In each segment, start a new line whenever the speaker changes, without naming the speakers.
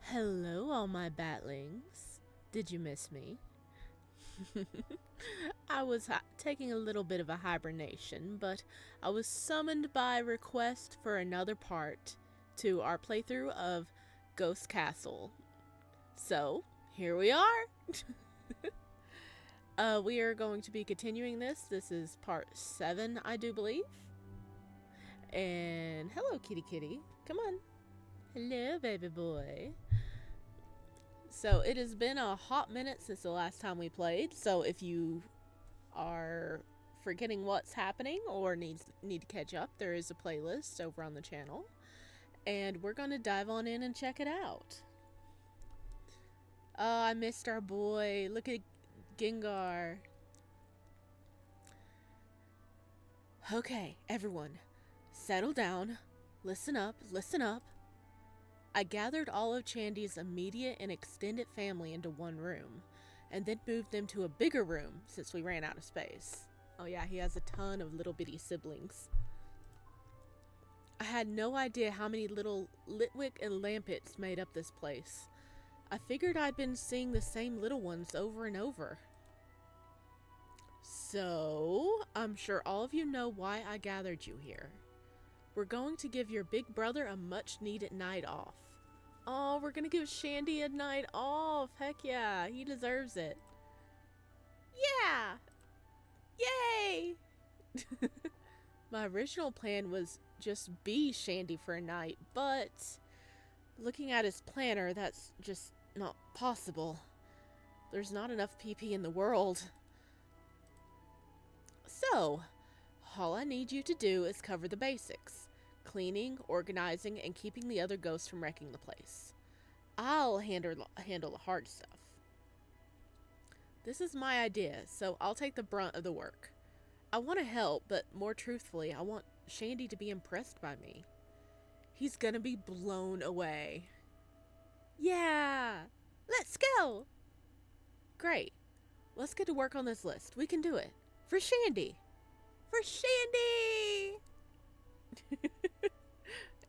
Hello, all my batlings. Did you miss me? I was taking a little bit of a hibernation, but I was summoned by request for another part to our playthrough of Ghost Castle. So, here we are. We are going to be continuing this. This is part 7, I do believe. And hello, kitty kitty. Come on. Hello, baby boy. So it has been a hot minute since the last time we played. So if you are forgetting what's happening or need to catch up, there is a playlist over on the channel. And we're going to dive on in and check it out. Oh, I missed our boy. Look at Gengar. Okay, everyone. Settle down. Listen up. Listen up. I gathered all of Chandy's immediate and extended family into one room, and then moved them to a bigger room since we ran out of space. Oh yeah, he has a ton of little bitty siblings. I had no idea how many little Litwick and Lampets made up this place. I figured I'd been seeing the same little ones over and over. So, I'm sure all of you know why I gathered you here. We're going to give your big brother a much needed night off. Oh, we're gonna give Chandy a night off. Heck yeah, he deserves it. Yeah! Yay! My original plan was just be Chandy for a night, but looking at his planner, that's just not possible. There's not enough PP in the world. So, all I need you to do is cover the basics. Cleaning, organizing, and keeping the other ghosts from wrecking the place. I'll handle the hard stuff. This is my idea, so I'll take the brunt of the work. I want to help, but more truthfully, I want Chandy to be impressed by me. He's gonna be blown away. Yeah! Let's go! Great. Let's get to work on this list. We can do it. For Chandy! For Chandy!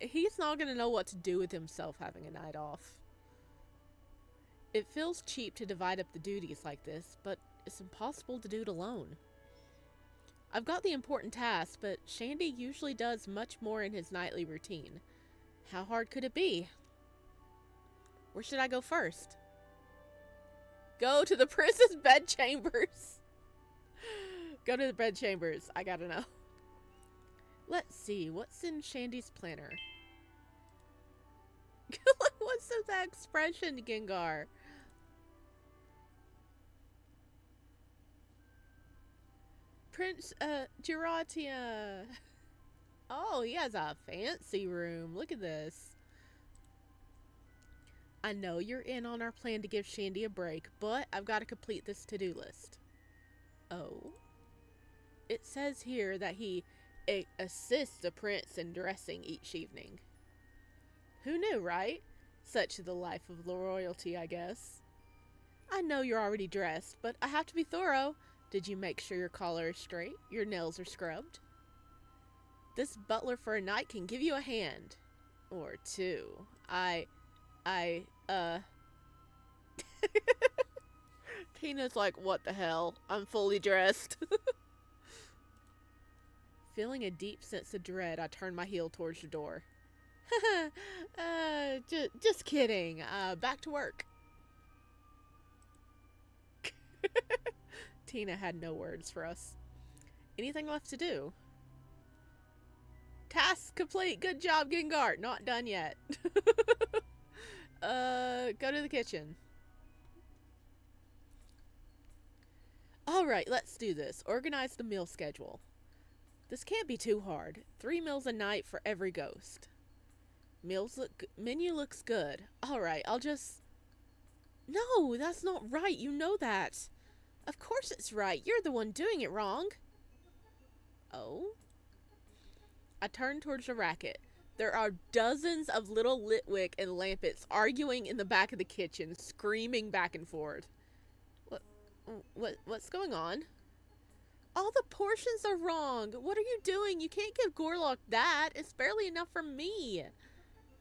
He's not gonna know what to do with himself having a night off. It feels cheap to divide up the duties like this, but it's impossible to do it alone. I've got the important tasks, but Chandy usually does much more in his nightly routine. How hard could it be? Where should I go first? Go to the princess bedchambers. Go to the bedchambers. I gotta know. Let's see, what's in Chandy's planner? What's that expression, Gengar? Prince, Giratia. Oh, he has a fancy room. Look at this. I know you're in on our plan to give Chandy a break, but I've got to complete this to-do list. Oh. It says here that he assists the prince in dressing each evening. Who knew, right? Such the life of royalty, I guess. I know you're already dressed, but I have to be thorough. Did you make sure your collar is straight? Your nails are scrubbed? This butler for a night can give you a hand. Or two. Tina's like, what the hell? I'm fully dressed. Feeling a deep sense of dread, I turned my heel towards the door. Just kidding. Back to work. Tina had no words for us. Anything left to do? Task complete. Good job, Gengar. Not done yet. Go to the kitchen. Alright, let's do this. Organize the meal schedule. This can't be too hard. 3 meals a night for every ghost. Menu looks good. Alright, I'll just... No, that's not right. You know that. Of course it's right. You're the one doing it wrong. Oh? I turned towards the racket. There are dozens of little Litwick and Lampets arguing in the back of the kitchen, screaming back and forth. What's going on? All the portions are wrong. What are you doing? You can't give Gorlock that. It's barely enough for me.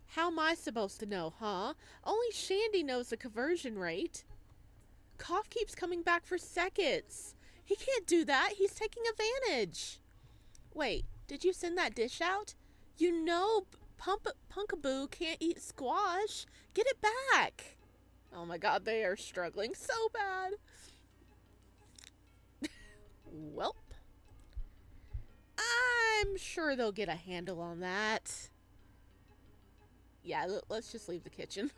How am I supposed to know, huh? Only Shandy knows the conversion rate. Cough keeps coming back for seconds. He can't do that. He's taking advantage. Wait, did you send that dish out? You know Punkaboo can't eat squash. Get it back. Oh my god, they are struggling so bad. Welp. I'm sure they'll get a handle on that. Yeah, let's just leave the kitchen.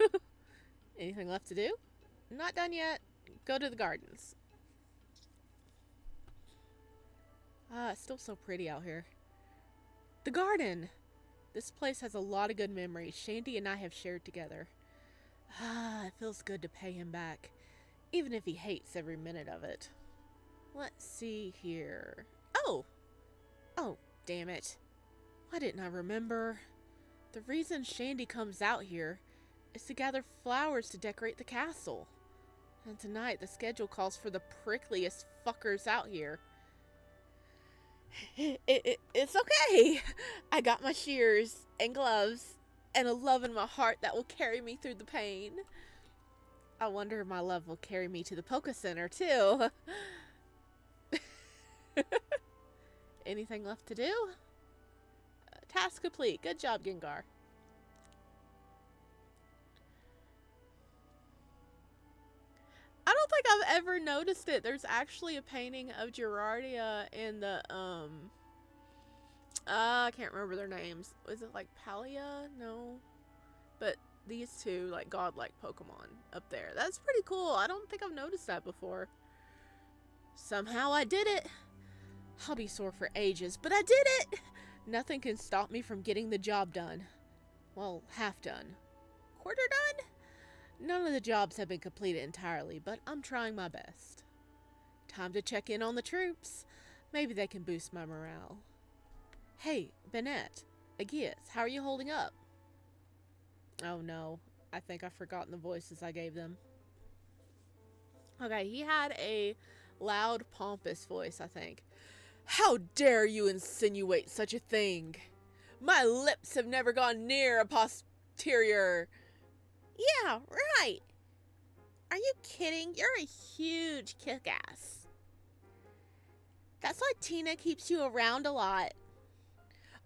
Anything left to do? Not done yet. Go to the gardens. It's still so pretty out here. The garden! This place has a lot of good memories Shandy and I have shared together. It feels good to pay him back, even if he hates every minute of it. Let's see here. Oh, damn it. Why didn't I remember? The reason Shandy comes out here is to gather flowers to decorate the castle. And tonight the schedule calls for the prickliest fuckers out here. It's okay. I got my shears and gloves and a love in my heart that will carry me through the pain. I wonder if my love will carry me to the Poké Center too. Anything left to do? Task complete. Good job, Gengar. I don't think I've ever noticed it. There's actually a painting of Gerardia in the, I can't remember their names. Was it like Palia? No. But these two, like, godlike Pokemon up there. That's pretty cool. I don't think I've noticed that before. Somehow I did it. I'll be sore for ages, but I did it! Nothing can stop me from getting the job done. Well, half done. Quarter done? None of the jobs have been completed entirely, but I'm trying my best. Time to check in on the troops. Maybe they can boost my morale. Hey, Bennett, Aegeus, how are you holding up? Oh no, I think I've forgotten the voices I gave them. Okay, he had a loud, pompous voice, I think. How dare you insinuate such a thing? My lips have never gone near a posterior. Yeah, right. Are you kidding? You're a huge kick-ass. That's why Tina keeps you around a lot.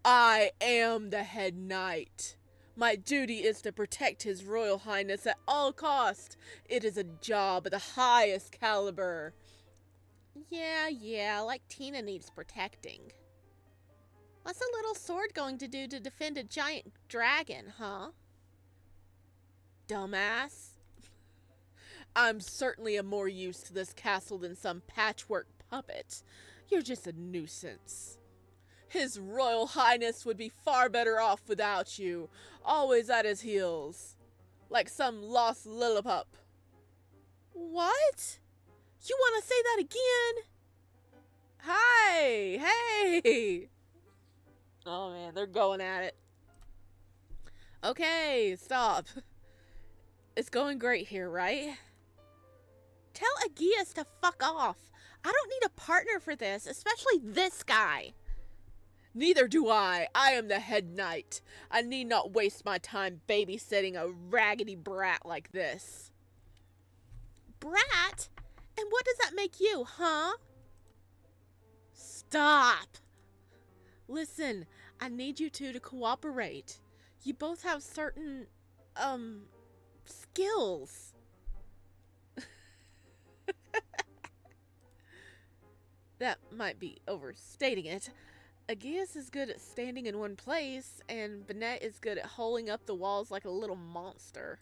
I am the head knight. My duty is to protect His Royal Highness at all cost. It is a job of the highest caliber. Yeah, like Tina needs protecting. What's a little sword going to do to defend a giant dragon, huh? Dumbass. I'm certainly of more use to this castle than some patchwork puppet. You're just a nuisance. His Royal Highness would be far better off without you, always at his heels, like some lost Lillipup. What? You want to say that again? Hi! Hey! Oh man, they're going at it. Okay, stop. It's going great here, right? Tell Aegeus to fuck off. I don't need a partner for this, especially this guy. Neither do I. I am the head knight. I need not waste my time babysitting a raggedy brat like this. Brat? And what does that make you, huh? Stop! Listen, I need you two to cooperate. You both have certain, skills. That might be overstating it. Aegeus is good at standing in one place, and Bennett is good at holding up the walls like a little monster.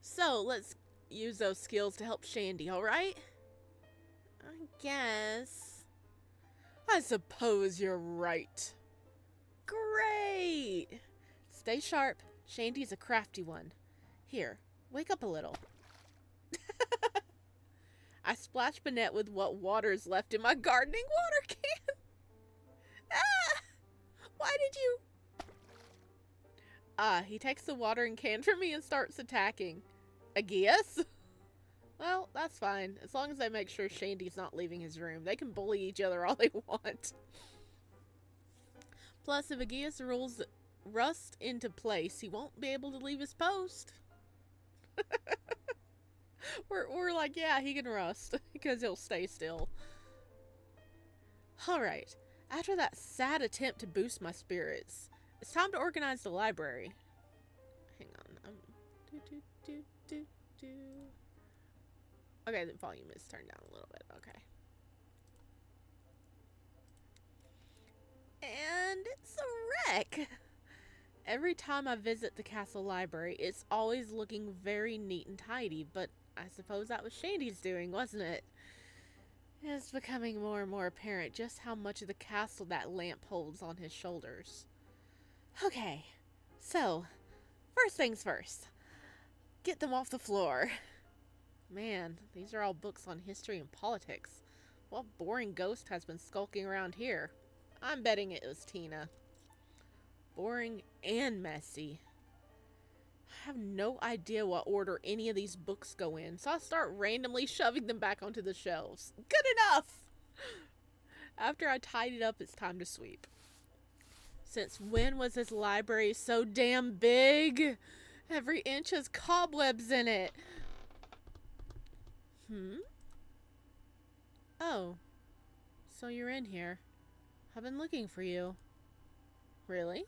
So, let's use those skills to help Shandy, alright? I guess. I suppose you're right. Great! Stay sharp. Shandy's a crafty one. Here, wake up a little. I splashed Bennett with what water is left in my gardening water can. Ah! Why did you? He takes the watering can from me and starts attacking. Aegeus? Well, that's fine. As long as I make sure Shandy's not leaving his room. They can bully each other all they want. Plus, if Aegeus rules rust into place, he won't be able to leave his post. We're like, yeah, he can rust because he'll stay still. Alright, after that sad attempt to boost my spirits, it's time to organize the library. Hang on. Do, do, do, do. Okay, the volume is turned down a little bit. Okay. And it's a wreck. Every time I visit the castle library, it's always looking very neat and tidy, but I suppose that was Shandy's doing, wasn't it? It's becoming more and more apparent just how much of the castle that lamp holds on his shoulders. Okay, so, first things first. Get them off the floor. Man, these are all books on history and politics. What boring ghost has been skulking around here? I'm betting it was Tina. Boring and messy. I have no idea what order any of these books go in, so I'll start randomly shoving them back onto the shelves. Good enough! After I tidied up, it's time to sweep. Since when was this library so damn big? Every inch has cobwebs in it. Oh. So you're in here. I've been looking for you. Really?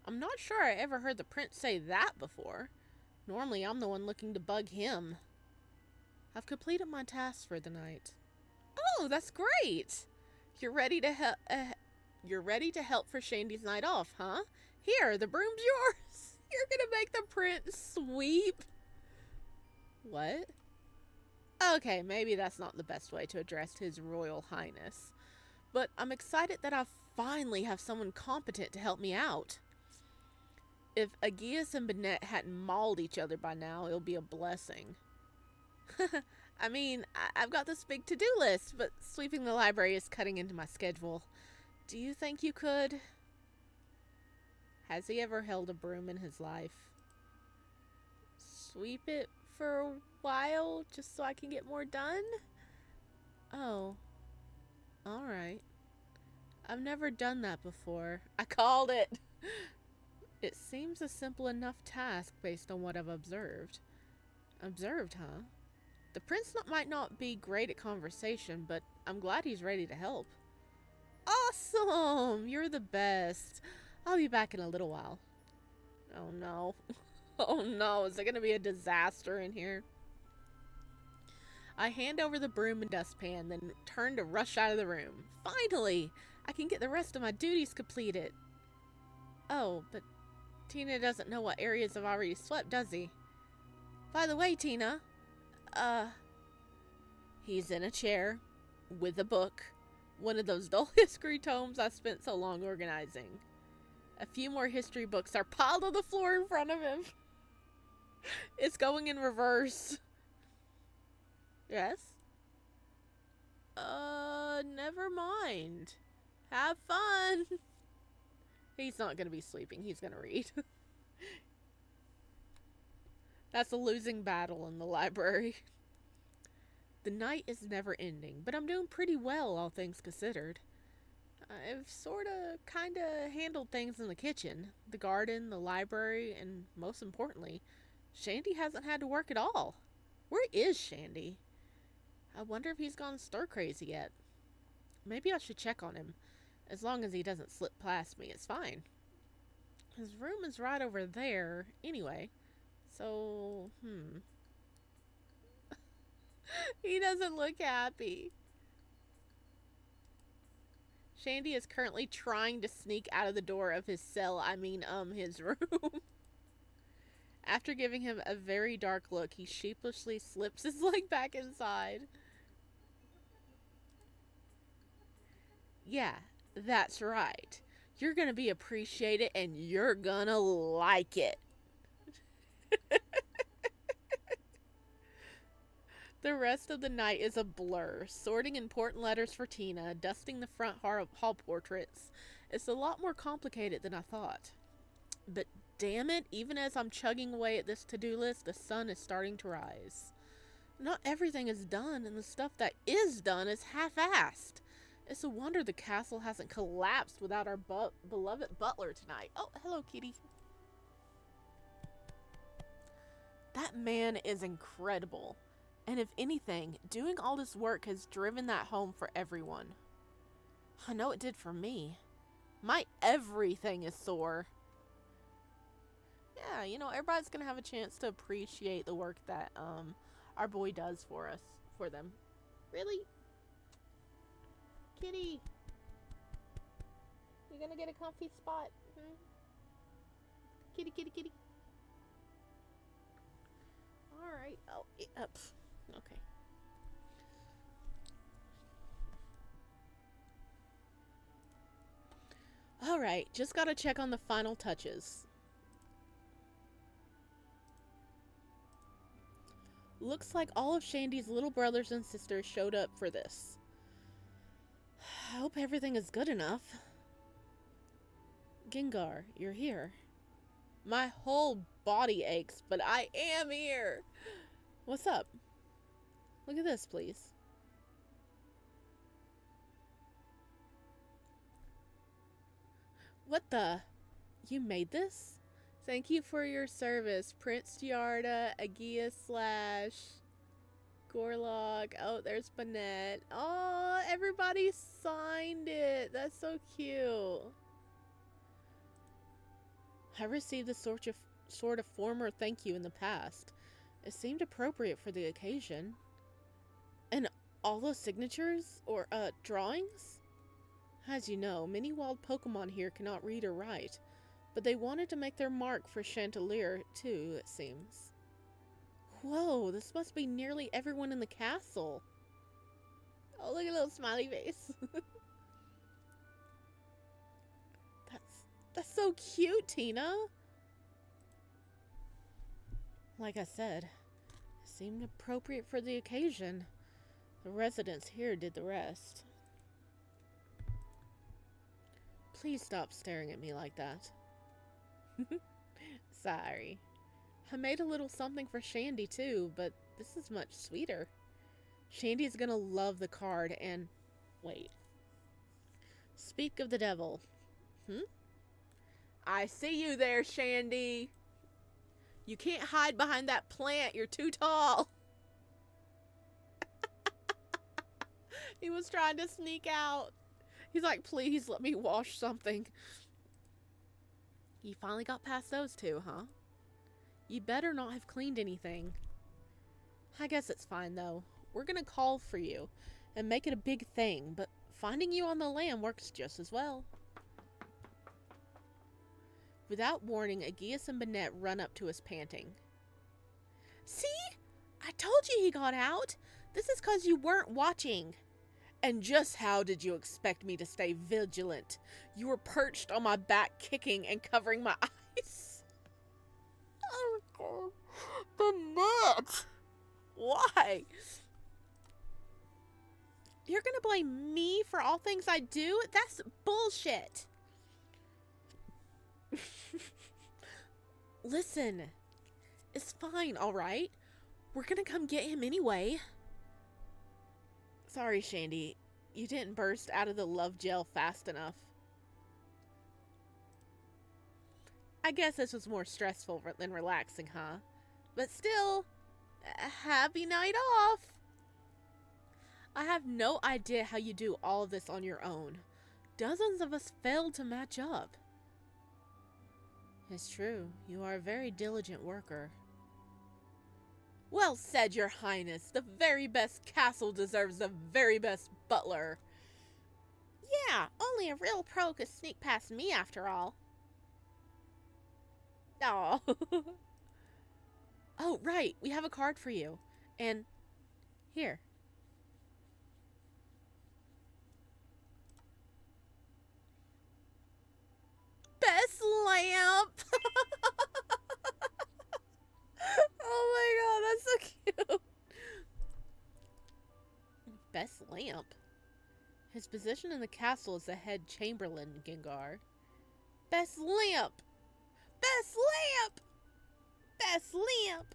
I'm not sure I ever heard the prince say that before. Normally I'm the one looking to bug him. I've completed my tasks for the night. Oh, that's great! You're ready to help for Shandy's night off, huh? Here, the broom's yours. You're gonna make the prince sweep? What? Okay, maybe that's not the best way to address his royal highness. But I'm excited that I finally have someone competent to help me out. If Aegeus and Bennett hadn't mauled each other by now, it'll be a blessing. I mean, I've got this big to-do list, but sweeping the library is cutting into my schedule. Do you think you could? Has he ever held a broom in his life? Sweep it for a while just so I can get more done? Oh. Alright. I've never done that before. I called it! It seems a simple enough task based on what I've observed. Observed, huh? The prince might not be great at conversation, but I'm glad he's ready to help. Awesome! You're the best. I'll be back in a little while. Oh no. Oh no, is it gonna be a disaster in here? I hand over the broom and dustpan, then turn to rush out of the room. Finally! I can get the rest of my duties completed. Oh, but Tina doesn't know what areas I've already swept, does he? By the way, Tina, he's in a chair, with a book, one of those dull history tomes I spent so long organizing. A few more history books are piled on the floor in front of him. It's going in reverse. Yes? Never mind. Have fun. He's not gonna be sleeping. He's gonna read. That's a losing battle in the library. The night is never ending, but I'm doing pretty well, all things considered. I've sorta, kinda handled things in the kitchen, the garden, the library, and most importantly, Shandy hasn't had to work at all. Where is Shandy? I wonder if he's gone stir crazy yet. Maybe I should check on him. As long as he doesn't slip past me, it's fine. His room is right over there, anyway. So, He doesn't look happy. Chandy is currently trying to sneak out of the door of his cell, his room. After giving him a very dark look, he sheepishly slips his leg back inside. Yeah, that's right. You're gonna be appreciated and you're gonna like it. The rest of the night is a blur, sorting important letters for Tina, dusting the front hall portraits. It's a lot more complicated than I thought. But damn it, even as I'm chugging away at this to-do list, the sun is starting to rise. Not everything is done, and the stuff that is done is half-assed. It's a wonder the castle hasn't collapsed without our beloved butler tonight. Oh, hello, kitty. That man is incredible. And if anything, doing all this work has driven that home for everyone. I know it did for me. My everything is sore. Yeah, you know, everybody's gonna have a chance to appreciate the work that our boy does for them. Really? Kitty, you gonna get a comfy spot? Hmm? Kitty, kitty, kitty. Alright. Oh, okay. Alright, just gotta check on the final touches. Looks like all of Shandy's little brothers and sisters showed up for this. I hope everything is good enough. Gengar, you're here. My whole body aches, but I am here. What's up? Look at this, please. What the? You made this? Thank you for your service, Prince Giarda, Agia Slash, Gorlog. Oh, there's Banette. Oh, everybody signed it. That's so cute. I received a sort of former thank you in the past. It seemed appropriate for the occasion. And all those signatures? Or, drawings? As you know, many wild Pokemon here cannot read or write. But they wanted to make their mark for Chanticleer, too, it seems. Whoa, this must be nearly everyone in the castle. Oh, look at a little smiley face. That's so cute, Tina. Like I said, it seemed appropriate for the occasion. The residents here did the rest. Please stop staring at me like that. Sorry. I made a little something for Chandy too, but this is much sweeter. Shandy's gonna love the card and... Wait. Speak of the devil. I see you there, Chandy. You can't hide behind that plant. You're too tall. He was trying to sneak out. He's like, please let me wash something. You finally got past those two, huh? You better not have cleaned anything. I guess it's fine, though. We're gonna call for you and make it a big thing, but finding you on the lam works just as well. Without warning, Aegeus and Banette run up to us panting. See? I told you he got out. This is because you weren't watching. And just how did you expect me to stay vigilant? You were perched on my back, kicking and covering my eyes. Oh my god. Banette! Why? You're gonna blame me for all things I do? That's bullshit. Listen, it's fine, alright? We're gonna come get him anyway. Sorry, Chandy. You didn't burst out of the love gel fast enough. I guess this was more stressful than relaxing, huh? But still, a happy night off. I have no idea how you do all of this on your own. Dozens of us failed to match up. It's true. You are a very diligent worker. Well said, Your Highness. The very best castle deserves the very best butler. Yeah, only a real pro could sneak past me after all. Oh. Oh, right. We have a card for you. And here. Best lamp. Oh my god, that's so cute. Best lamp? His position in the castle is the head chamberlain, Gengar. Best lamp! Best lamp! Best lamp!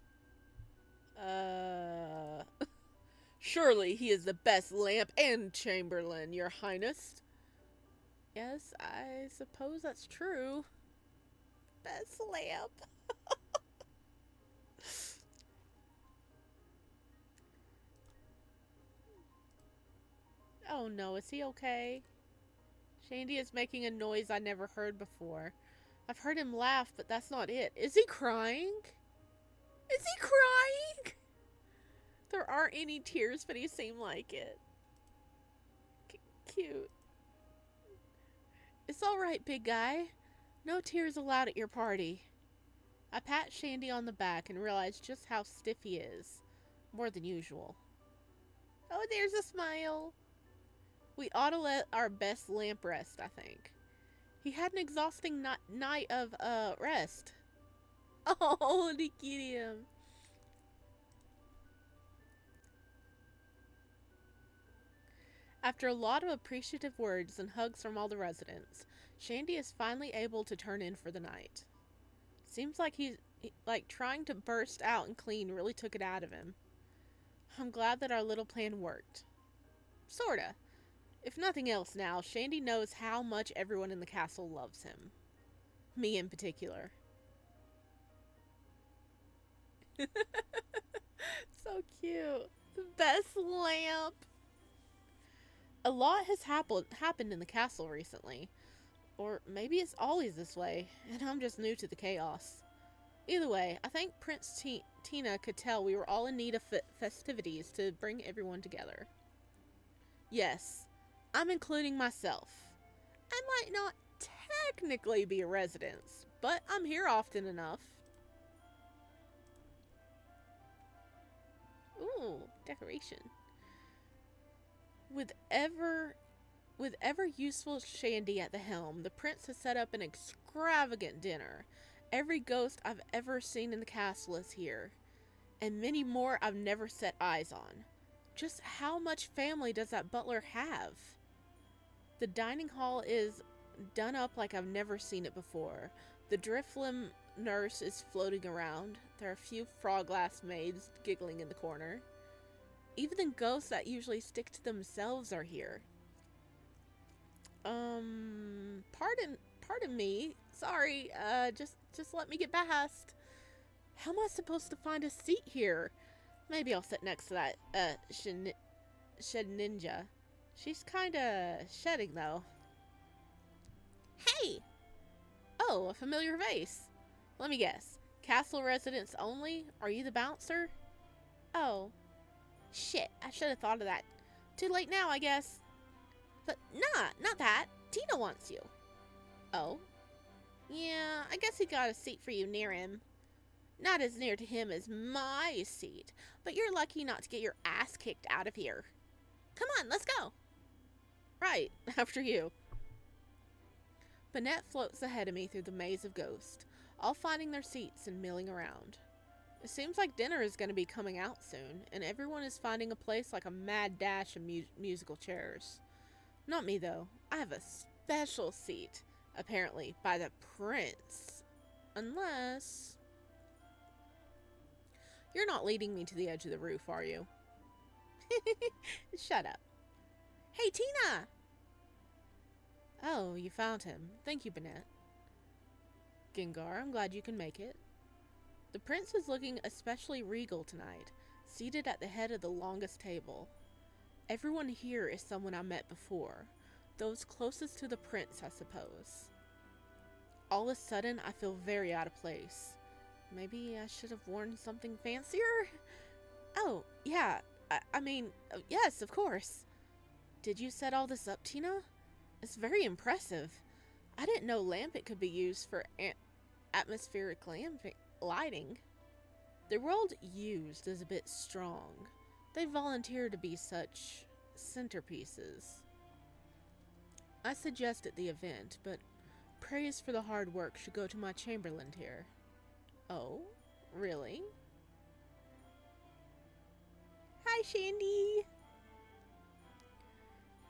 Surely he is the best lamp and chamberlain, your highness. Yes, I suppose that's true. Best lamp. Oh no, is he okay? Chandy is making a noise I never heard before. I've heard him laugh, but that's not it. Is he crying? Is he crying? There aren't any tears, but he seemed like it. Cute. It's alright, big guy. No tears allowed at your party. I pat Chandy on the back and realize just how stiff he is. More than usual. Oh, there's a smile. We ought to let our best lamp rest, I think. He had an exhausting night of rest. Oh, look at him. After a lot of appreciative words and hugs from all the residents, Chandy is finally able to turn in for the night. Seems like he's trying to burst out and clean really took it out of him. I'm glad that our little plan worked. Sorta. If nothing else now, Chandy knows how much everyone in the castle loves him. Me in particular. So cute. Best lamp. A lot has happened in the castle recently. Or maybe it's always this way, and I'm just new to the chaos. Either way, I think Prince Tina could tell we were all in need of festivities to bring everyone together. Yes, I'm including myself. I might not technically be a resident, but I'm here often enough. Ooh, decoration. With ever useful Chandy at the helm, the prince has set up an extravagant dinner. Every ghost I've ever seen in the castle is here, and many more I've never set eyes on. Just how much family does that butler have? The dining hall is done up like I've never seen it before. The Driflim nurse is floating around. There are a few frog-glass maids giggling in the corner. Even the ghosts that usually stick to themselves are here. Pardon me. Sorry, just let me get past. How am I supposed to find a seat here? Maybe I'll sit next to that, shed ninja. She's kinda shedding, though. Hey! Oh, a familiar face. Let me guess. Castle residents only? Are you the bouncer? Oh. Shit, I should have thought of that. Too late now, I guess. But nah, not that. Tina wants you. Oh? Yeah, I guess he got a seat for you near him. Not as near to him as my seat, but you're lucky not to get your ass kicked out of here. Come on, let's go. Right, after you. Bennett floats ahead of me through the maze of ghosts, all finding their seats and milling around. It seems like dinner is going to be coming out soon, and everyone is finding a place like a mad dash of musical chairs. Not me, though. I have a special seat, apparently, by the prince. Unless... You're not leading me to the edge of the roof, are you? Shut up. Hey, Tina! Oh, you found him. Thank you, Bennett. Gengar, I'm glad you can make it. The prince is looking especially regal tonight, seated at the head of the longest table. Everyone here is someone I met before, those closest to the prince, I suppose. All of a sudden, I feel very out of place. Maybe I should have worn something fancier? Oh, yeah, I mean, yes, of course. Did you set all this up, Tina? It's very impressive. I didn't know lampit could be used for atmospheric lighting. The word used is a bit strong. They volunteer to be such centerpieces. I suggested the event, but praise for the hard work should go to my chamberlain here. Oh, really? Hi, Chandy!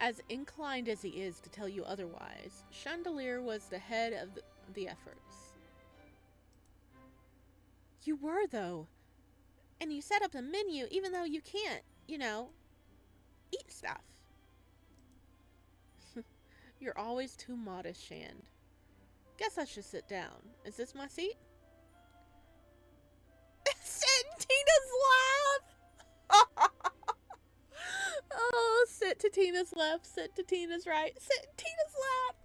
As inclined as he is to tell you otherwise, Chandelier was the head of the efforts. You were, though. And you set up the menu even though you can't, eat stuff. You're always too modest, Shand. Guess I should sit down. Is this my seat? Sit in Tina's lap! Oh, sit to Tina's left, sit to Tina's right, sit in Tina's lap!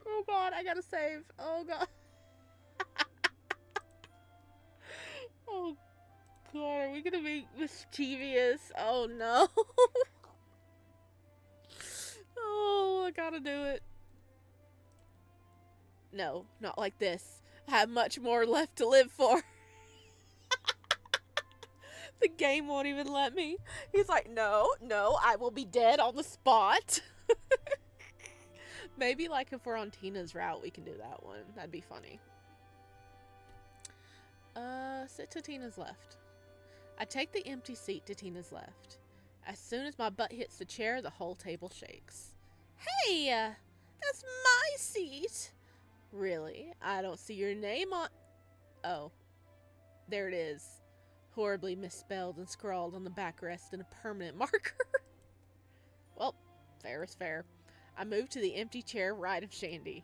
Oh god, I gotta save. Oh god. Oh god, are we gonna be mischievous? Oh no. Oh, I gotta do it. No, not like this. I have much more left to live for. The game won't even let me. He's like, no, I will be dead on the spot. Maybe, like, if we're on Tina's route, we can do that one. That'd be funny. Sit to Tina's left. I take the empty seat to Tina's left. As soon as my butt hits the chair, the whole table shakes. Hey! That's my seat! Really? I don't see your name on... Oh. There it is. Horribly misspelled and scrawled on the backrest in a permanent marker. Well, fair is fair. I moved to the empty chair right of Chandy.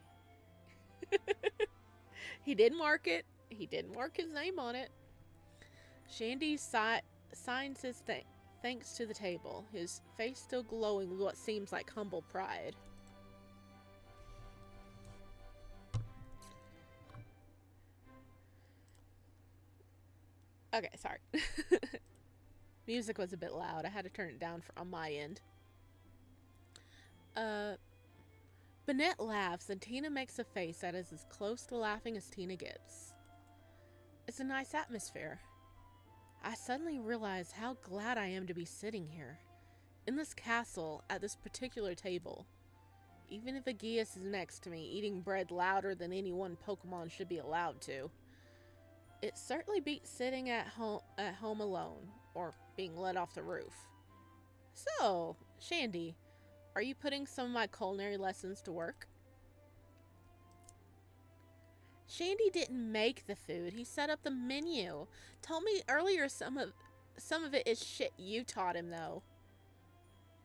He didn't mark it. He didn't mark his name on it. Chandy signs his thanks to the table, his face still glowing with what seems like humble pride. Okay, sorry. Music was a bit loud. I had to turn it down on my end. Bennett laughs and Tina makes a face that is as close to laughing as Tina gets. It's a nice atmosphere. I suddenly realize how glad I am to be sitting here, in this castle, at this particular table. Even if Aegeus is next to me, eating bread louder than any one Pokemon should be allowed to. It certainly beats sitting at home alone, or being let off the roof. So, Chandy, are you putting some of my culinary lessons to work? Chandy didn't make the food. He set up the menu. Told me earlier some of it is shit you taught him, though.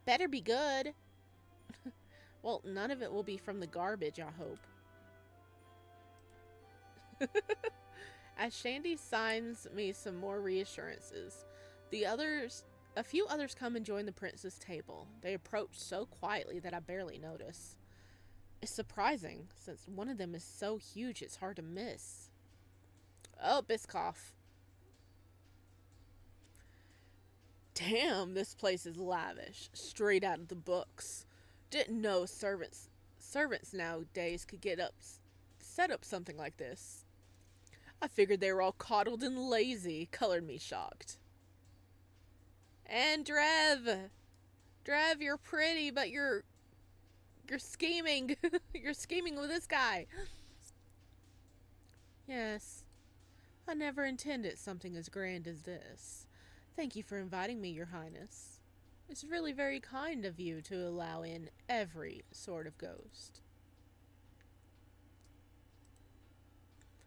Better be good. Well, none of it will be from the garbage, I hope. As Chandy signs me some more reassurances, a few others come and join the prince's table. They approach so quietly that I barely notice. It's surprising, since one of them is so huge it's hard to miss. Oh, Biscoff. Damn, this place is lavish, straight out of the books. Didn't know servants nowadays could set up something like this. I figured they were all coddled and lazy, colored me shocked. And Drev, you're pretty, but you're scheming. You're scheming with this guy. Yes, I never intended something as grand as this. Thank you for inviting me, Your Highness. It's really very kind of you to allow in every sort of ghost.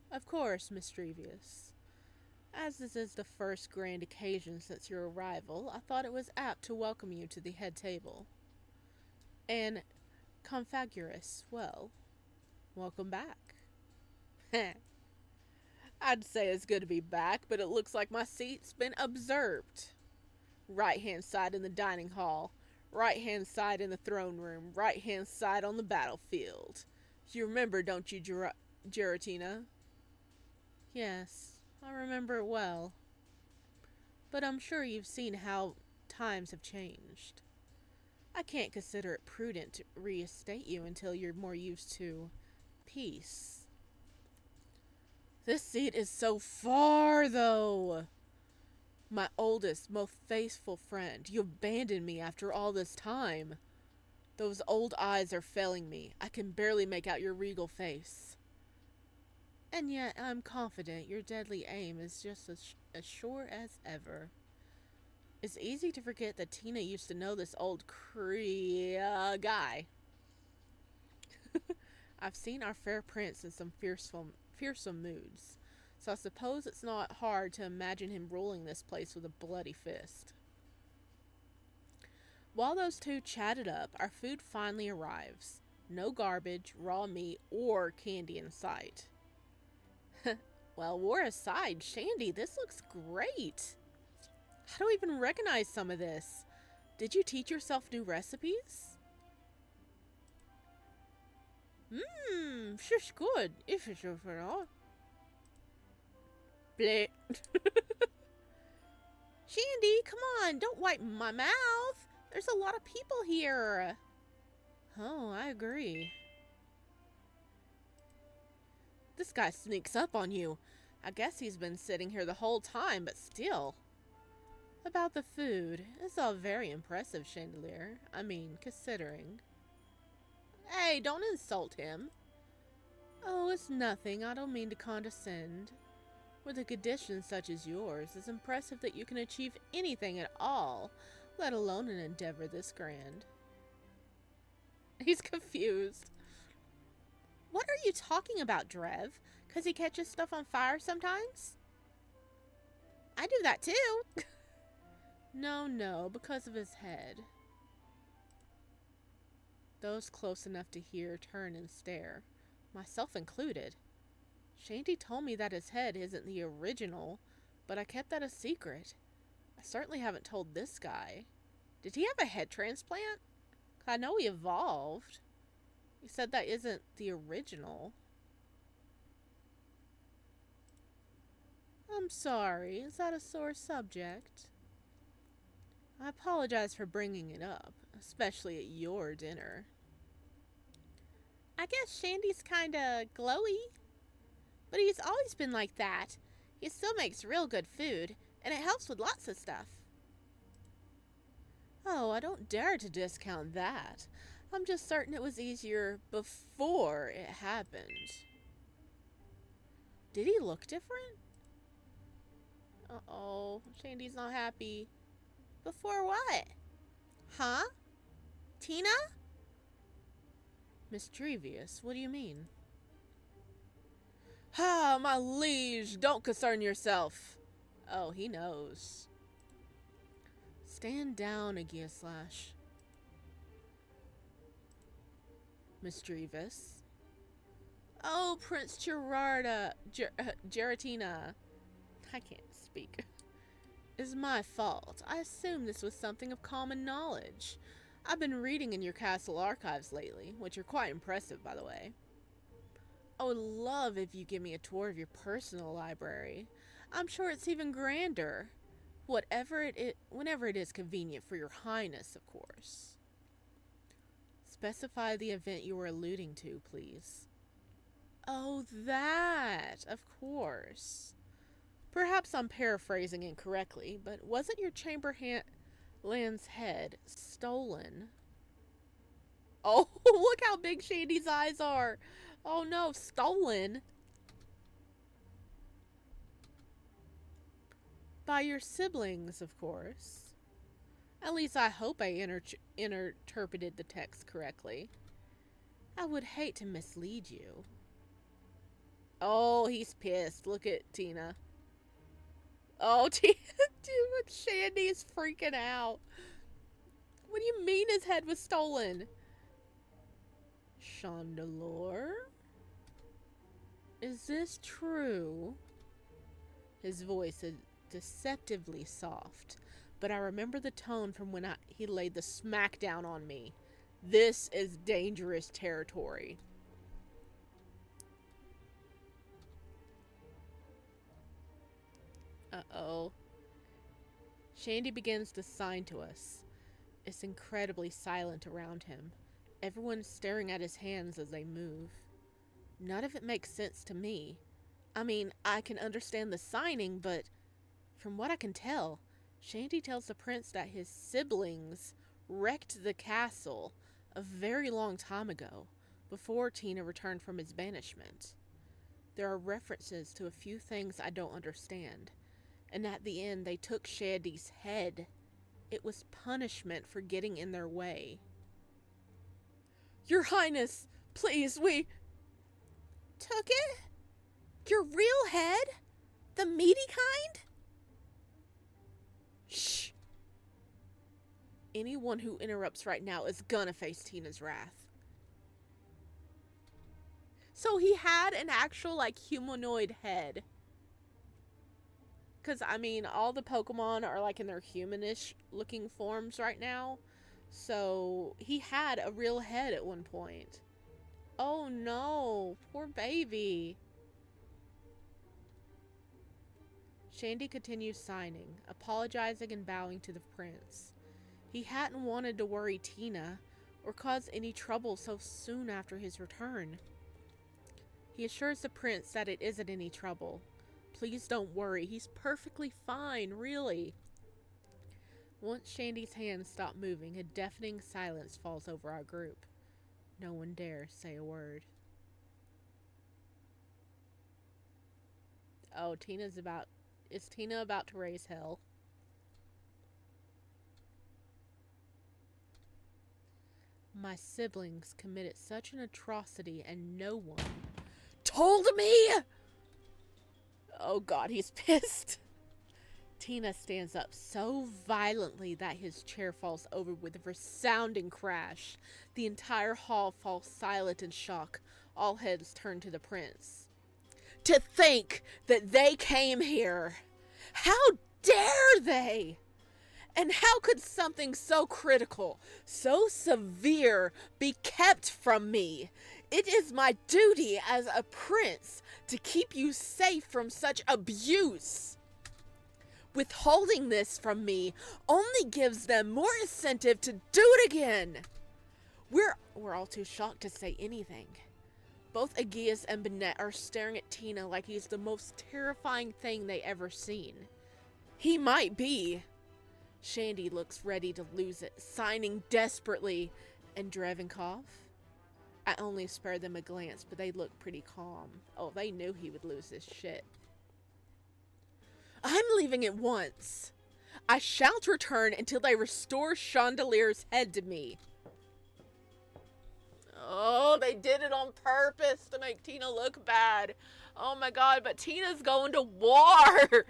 Of course, Mischievous. As this is the first grand occasion since your arrival, I thought it was apt to welcome you to the head table. And Confagurus, well, welcome back. I'd say it's good to be back, but it looks like my seat's been usurped. Right-hand side in the dining hall, right-hand side in the throne room, right-hand side on the battlefield. You remember, don't you, Giratina? Yes, I remember it well. But I'm sure you've seen how times have changed. I can't consider it prudent to reinstate you until you're more used to peace. This seat is so far, though. My oldest, most faithful friend, you abandoned me after all this time. Those old eyes are failing me. I can barely make out your regal face. And yet I'm confident your deadly aim is just as sure as ever. It's easy to forget that Tina used to know this old guy. I've seen our fair prince in some fearsome moods, so I suppose it's not hard to imagine him ruling this place with a bloody fist. While those two chatted up, our food finally arrives. No garbage, raw meat, or candy in sight. Well, war aside, Shandy, this looks great. I don't even recognize some of this. Did you teach yourself new recipes? Shush good. If it's for all. Bleh. Shandy, come on, don't wipe my mouth. There's a lot of people here. Oh, I agree. This guy sneaks up on you. I guess he's been sitting here the whole time, but still. About the food, it's all very impressive, Chandelier. I mean, considering. Hey, don't insult him. Oh, it's nothing. I don't mean to condescend. With a condition such as yours, it's impressive that you can achieve anything at all, let alone an endeavor this grand. He's confused. What are you talking about, Drev? 'Cause he catches stuff on fire sometimes? I do that too. No, because of his head. Those close enough to hear turn and stare, myself included. Shandy told me that his head isn't the original, but I kept that a secret. I certainly haven't told this guy. Did he have a head transplant? 'Cause I know he evolved. He said that isn't the original. I'm sorry, is that a sore subject? I apologize for bringing it up, especially at your dinner. I guess Shandy's kinda glowy. But he's always been like that. He still makes real good food, and it helps with lots of stuff. Oh, I don't dare to discount that. I'm just certain it was easier before it happened. Did he look different? Uh-oh, Shandy's not happy. Before what? Huh? Tina? Mischievous, what do you mean? Ah, my liege, don't concern yourself. Oh, he knows. Stand down, Agiaslash. Mischievous. Oh, Prince Geratina. I can't speak. It's my fault. I assumed this was something of common knowledge. I've been reading in your castle archives lately, which are quite impressive, by the way. I would love if you give me a tour of your personal library. I'm sure it's even grander. Whenever it is convenient for your highness, of course. Specify the event you were alluding to, please. Oh, that, of course. Perhaps I'm paraphrasing incorrectly, but wasn't your chamberlain's head stolen? Oh, look how big Shandy's eyes are. Oh no, stolen? By your siblings, of course. At least I hope I interpreted the text correctly. I would hate to mislead you. Oh, he's pissed. Look at Tina. Oh, Tina, dude, Shandy's freaking out. What do you mean his head was stolen? Chandelure? Is this true? His voice is deceptively soft, but I remember the tone from when he laid the smackdown on me. This is dangerous territory. Uh-oh. Shandy begins to sign to us. It's incredibly silent around him. Everyone's staring at his hands as they move. None of it makes sense to me. I mean, I can understand the signing, but from what I can tell, Shandy tells the prince that his siblings wrecked the castle a very long time ago, before Tina returned from his banishment. There are references to a few things I don't understand, and at the end they took Shandy's head. It was punishment for getting in their way. Your Highness, please, we... Took it? Your real head? The meaty kind? Shh. Anyone who interrupts right now is gonna face Tina's wrath. So he had an actual, like, humanoid head. Because, I mean, all the Pokemon are, like, in their humanish looking forms right now. So he had a real head at one point. Oh no, poor baby. Chandy continues signing, apologizing and bowing to the prince. He hadn't wanted to worry Tina or cause any trouble so soon after his return. He assures the prince that it isn't any trouble. Please don't worry, he's perfectly fine, really. Once Shandy's hands stop moving, a deafening silence falls over our group. No one dares say a word. Oh, is Tina about to raise hell? My siblings committed such an atrocity and no one told me! Oh god, he's pissed. Tina stands up so violently that his chair falls over with a resounding crash. The entire hall falls silent in shock. All heads turn to the prince. To think that they came here! How dare they! And how could something so critical, so severe, be kept from me? It is my duty as a prince to keep you safe from such abuse. Withholding this from me only gives them more incentive to do it again. We're all too shocked to say anything. Both Aegeus and Bennett are staring at Tina like he's the most terrifying thing they ever seen. He might be. Chandy looks ready to lose it, signing desperately. And Drevenkov? I only spared them a glance, but they look pretty calm. Oh, they knew he would lose his shit. I'm leaving at once. I shan't return until they restore Chandelier's head to me. Oh, they did it on purpose to make Tina look bad. Oh my god, but Tina's going to war!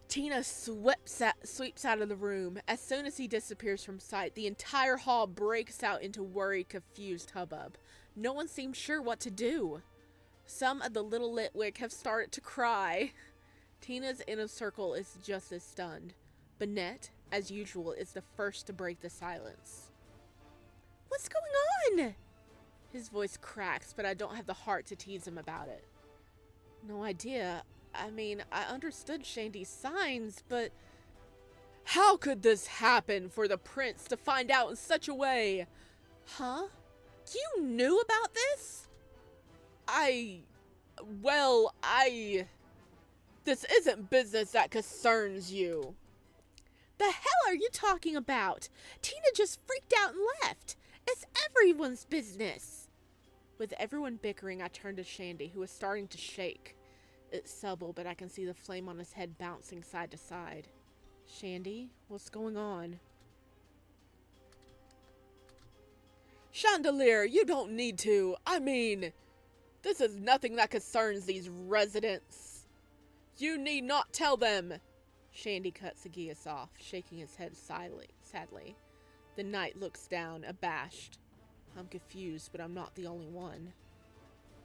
Tina sweeps out of the room. As soon as he disappears from sight, the entire hall breaks out into worried, confused hubbub. No one seems sure what to do. Some of the little Litwick have started to cry. Tina's inner circle is just as stunned. Bennett, as usual, is the first to break the silence. What's going on? His voice cracks, but I don't have the heart to tease him about it. No idea. I mean, I understood Shandy's signs, but how could this happen for the prince to find out in such a way? Huh? You knew about this? This isn't business that concerns you. The hell are you talking about? Tina just freaked out and left. It's everyone's business. With everyone bickering, I turned to Chandy, who was starting to shake. It's subtle, but I can see the flame on his head bouncing side to side. Chandy, what's going on? Chandelier, you don't need to. I mean, this is nothing that concerns these residents. You need not tell them. Chandy cuts Aegeus off, shaking his head sadly. The knight looks down, abashed. I'm confused, but I'm not the only one.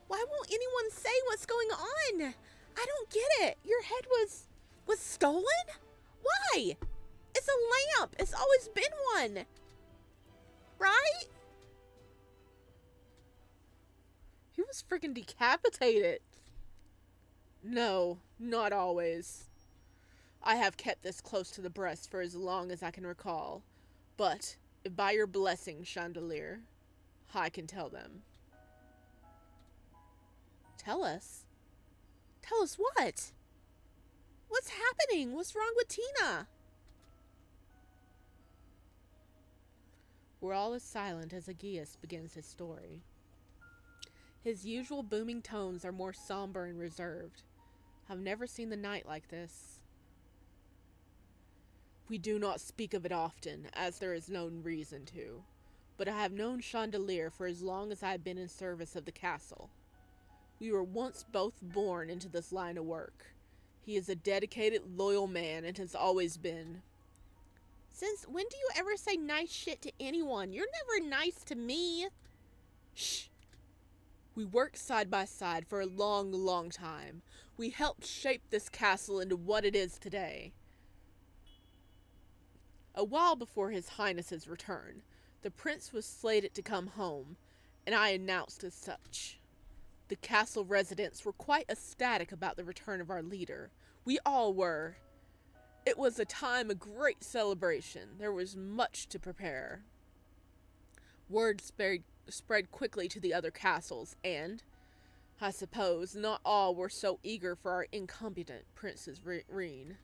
Why won't anyone say what's going on? I don't get it. Your head was stolen? Why? It's a lamp. It's always been one. Right? He was freaking decapitated. No, not always. I have kept this close to the breast for as long as I can recall. But, if by your blessing, Chandelier, I can tell them. Tell us? Tell us what? What's happening? What's wrong with Tina? We're all as silent as Aegeus begins his story. His usual booming tones are more somber and reserved. I've never seen the knight like this. We do not speak of it often, as there is no reason to. But I have known Chandelier for as long as I have been in service of the castle. We were once both born into this line of work. He is a dedicated, loyal man and has always been. Since when do you ever say nice shit to anyone? You're never nice to me. Shh. We worked side by side for a long, long time. We helped shape this castle into what it is today. A while before His Highness's return, the prince was slated to come home, and I announced as such. The castle residents were quite ecstatic about the return of our leader. We all were. It was a time of great celebration. There was much to prepare. Word spread quickly to the other castles, and, I suppose, not all were so eager for our incompetent Princess reign.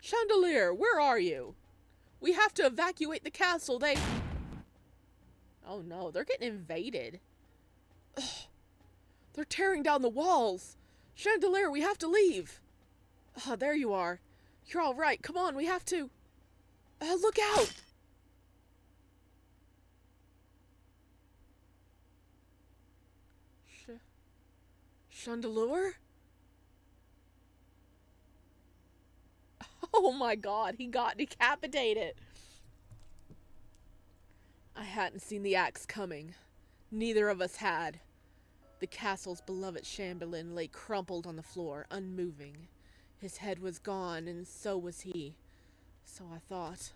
Chandelier, where are you? We have to evacuate the castle. Oh no, they're getting invaded. Ugh. They're tearing down the walls. Chandelier, we have to leave. There you are. You're all right. Come on, we have to. Look out! Chandelier? Oh my god, he got decapitated. I hadn't seen the axe coming. Neither of us had. The castle's beloved Chamberlain lay crumpled on the floor, unmoving. His head was gone, and so was he. So I thought.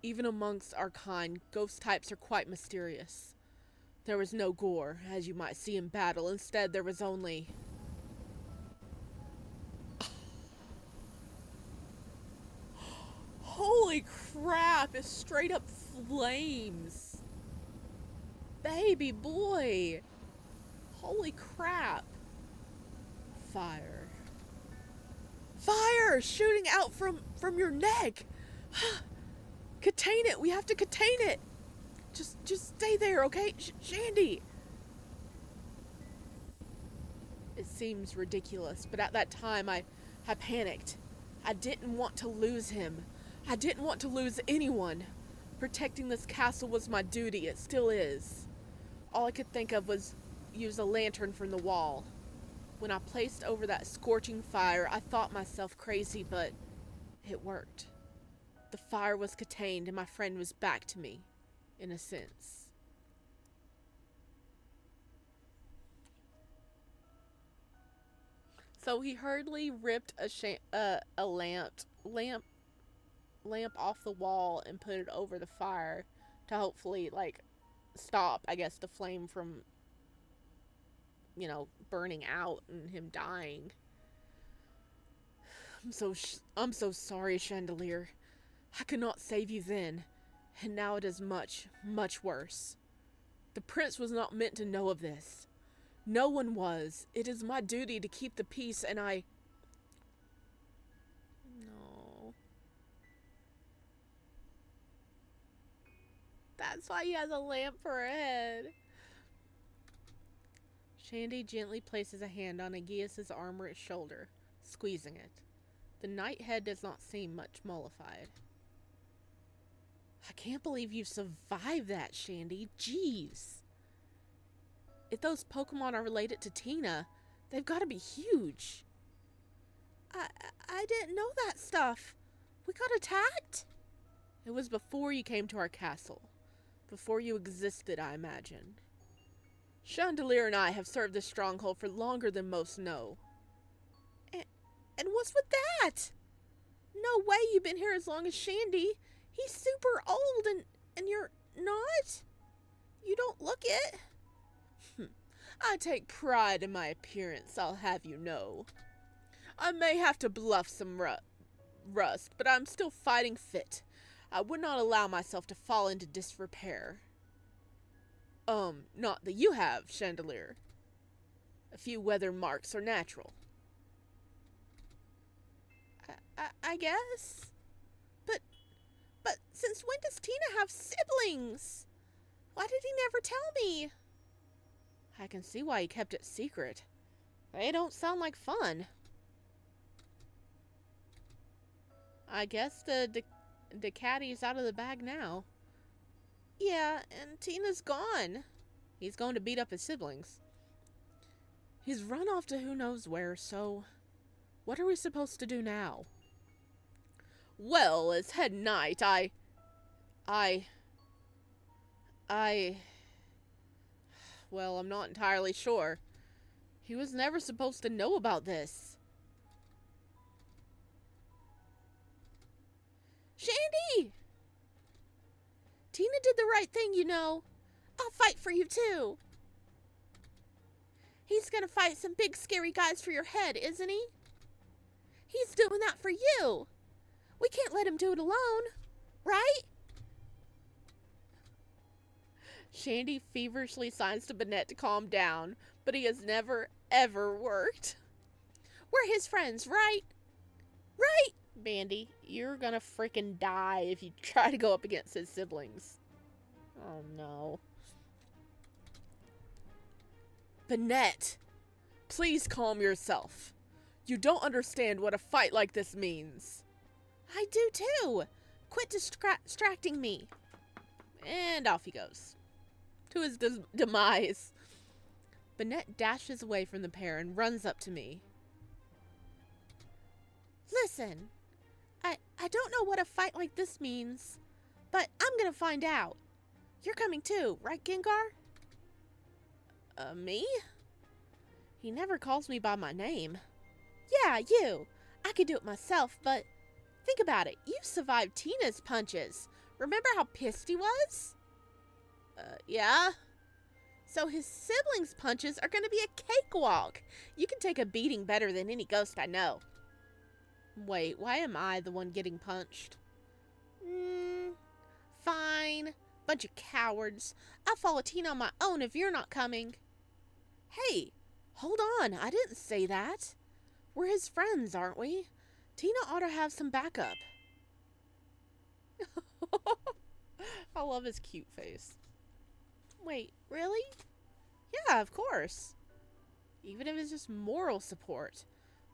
Even amongst our kind, ghost types are quite mysterious. There was no gore, as you might see in battle. Instead, there was only... Holy crap, it's straight up flames. Baby boy. Holy crap. Fire. Fire shooting out from your neck. Contain it. We have to contain it. Just stay there, okay? Chandy. It seems ridiculous, but at that time I panicked. I didn't want to lose him. I didn't want to lose anyone. Protecting this castle was my duty. It still is. All I could think of was use a lantern from the wall. When I placed over that scorching fire, I thought myself crazy, but it worked. The fire was contained and my friend was back to me, in a sense. So he hurriedly ripped a lamp off the wall and put it over the fire to hopefully, stop, I guess, the flame from, burning out and him dying. I'm so sorry, Chandelier. I could not save you then, and now it is much, much worse. The prince was not meant to know of this. No one was. It is my duty to keep the peace, and I... No. That's why he has a lamp for a head. Chandy gently places a hand on Aegeus's armor's shoulder, squeezing it. The knight head does not seem much mollified. I can't believe you survived that, Chandy. Jeez. If those Pokemon are related to Tina, they've got to be huge. I didn't know that stuff. We got attacked? It was before you came to our castle. Before you existed, I imagine. Chandelier and I have served this stronghold for longer than most know. And what's with that? No way you've been here as long as Chandy. He's super old and you're not? You don't look it. I take pride in my appearance, I'll have you know. I may have to bluff some rust, but I'm still fighting fit. I would not allow myself to fall into disrepair. Not that you have, Chandelier. A few weather marks are natural. I guess. But since when does Tina have siblings? Why did he never tell me? I can see why he kept it secret. They don't sound like fun. I guess the caddy's out of the bag now. Yeah, and Tina's gone. He's going to beat up his siblings. He's run off to who knows where, so... What are we supposed to do now? Well, it's head knight. I... I... Well, I'm not entirely sure. He was never supposed to know about this. Chandy! Tina did the right thing, you know. I'll fight for you, too. He's gonna fight some big scary guys for your head, isn't he? He's doing that for you. We can't let him do it alone, right? Chandy feverishly signs to Bennett to calm down, but he has never, ever worked. We're his friends, right? Right? Bandy, you're gonna freaking die if you try to go up against his siblings. Oh no. Bennett, please calm yourself. You don't understand what a fight like this means. I do too. Quit distracting me. And off he goes. To his demise. Bennett dashes away from the pair and runs up to me. Listen, I don't know what a fight like this means, but I'm gonna find out. You're coming too, right, Gengar? Me? He never calls me by my name. Yeah, you. I could do it myself, but think about it. You survived Tina's punches. Remember how pissed he was? Yeah? So his siblings' punches are gonna be a cakewalk. You can take a beating better than any ghost I know. Wait, why am I the one getting punched? Fine. Bunch of cowards. I'll follow Tina on my own if you're not coming. Hey, hold on. I didn't say that. We're his friends, aren't we? Tina ought to have some backup. I love his cute face. Wait, really? Yeah, of course. Even if it's just moral support.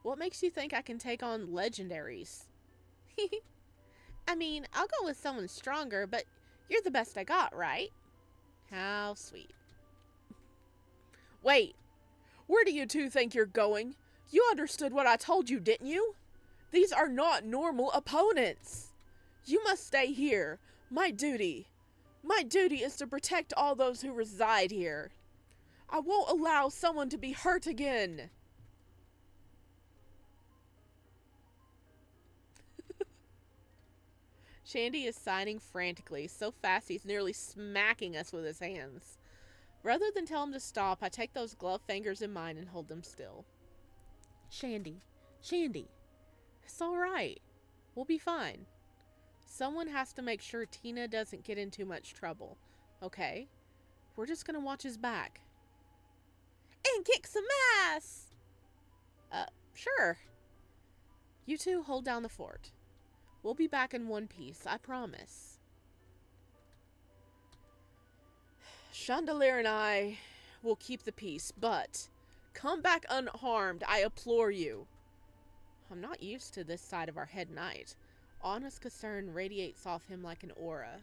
What makes you think I can take on legendaries? I mean, I'll go with someone stronger, but you're the best I got, right? How sweet. Wait, where do you two think you're going? You understood what I told you, didn't you? These are not normal opponents. You must stay here. My duty is to protect all those who reside here. I won't allow someone to be hurt again. Chandy is signing frantically, so fast he's nearly smacking us with his hands. Rather than tell him to stop, I take those glove fingers in mine and hold them still. Chandy, it's all right. We'll be fine. Someone has to make sure Tina doesn't get in too much trouble, okay? We're just gonna watch his back. And kick some ass! Sure. You two hold down the fort. We'll be back in one piece, I promise. Chandelier and I will keep the peace, but come back unharmed, I implore you. I'm not used to this side of our head knight. Honest concern radiates off him like an aura.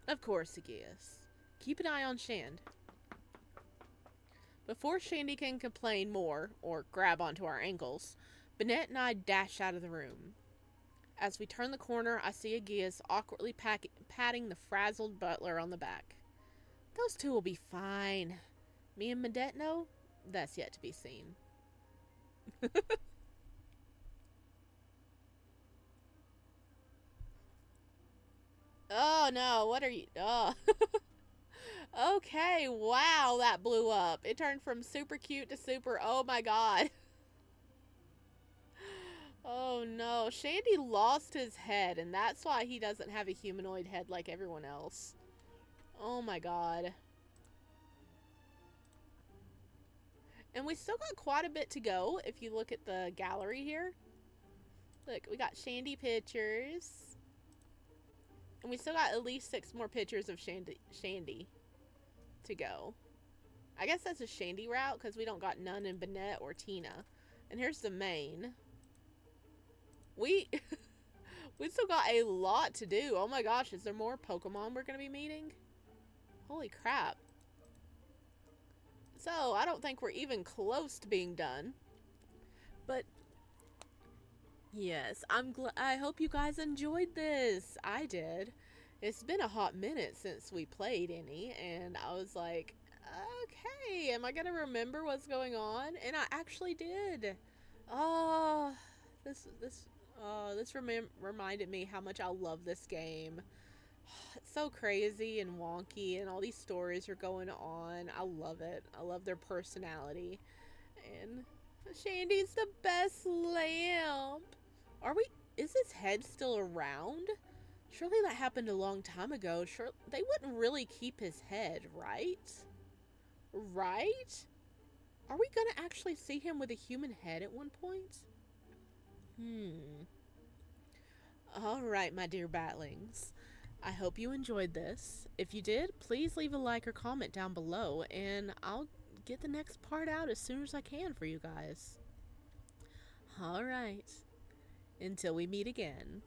Of course, Aegeus. Keep an eye on Shand. Before Chandy can complain more, or grab onto our ankles, Bennett and I dash out of the room. As we turn the corner, I see Aegeus awkwardly patting the frazzled butler on the back. Those two will be fine. Me and Bennett know? That's yet to be seen. Oh no, what are you? Oh. Okay, wow, that blew up. It turned from super cute to super, oh my god. Oh no, Chandy lost his head, and that's why he doesn't have a humanoid head like everyone else. Oh my god. And we still got quite a bit to go if you look at the gallery here. Look, we got Chandy pictures. And we still got at least 6 more pictures of Chandy to go. I guess that's a Chandy route because we don't got none in Bennett or Tina. And here's the main. We still got a lot to do. Oh my gosh, is there more Pokemon we're going to be meeting? Holy crap. So, I don't think we're even close to being done. But, Yes, I'm glad. I hope you guys enjoyed this. I did. It's been a hot minute since we played any, and I was like, okay, am I gonna remember what's going on? And I actually did. Oh, this reminded me how much I love this game. It's so crazy and wonky, and all these stories are going on. I love it. I love their personality. And Shandy's the best lamp. Are we? Is his head still around? Surely that happened a long time ago. Sure, they wouldn't really keep his head, right? Right? Are we gonna actually see him with a human head at one point? Hmm. All right, my dear batlings. I hope you enjoyed this. If you did, please leave a like or comment down below, and I'll get the next part out as soon as I can for you guys. All right. Until we meet again.